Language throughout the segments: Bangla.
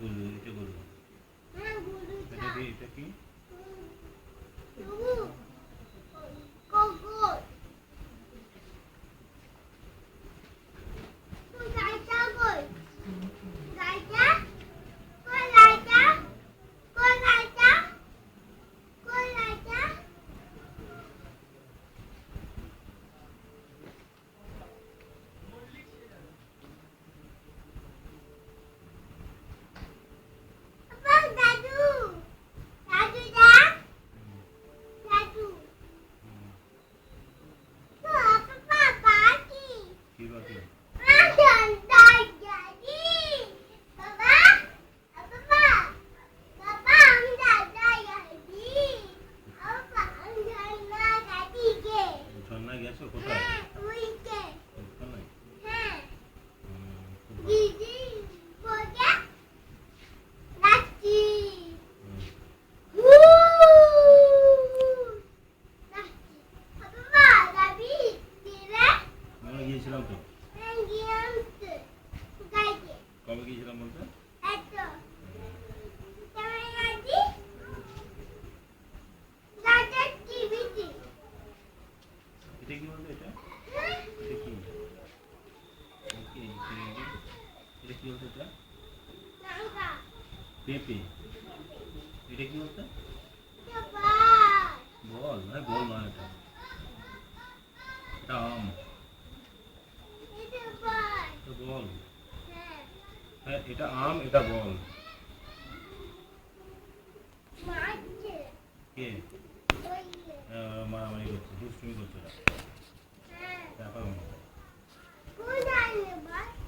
গরু, এটা গরু। এটা কি? কি বাকি? ঝর্ণায় গেছো কোথায়? ওখানে? খুব ভালো। আমরা গিয়েছিলাম তো। কবে গিয়েছিলাম বলতে? এটা কি বলতো? এটা এটা কি? এটা কি বলতো? এটা পেঁপে। এটা কি বলতো? বল ভাই, বল না। এটা এটা আম। এটা বল। হ্যাঁ, এটা আম, এটা বল। কে? মারামারি করছে, দুষ্টুমি করছে ওরা। ব্যাপার না।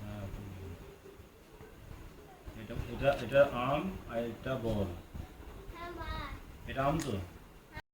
হ্যাঁ, এটা এটা এটা আম আর এটা বল। এটা আম তো।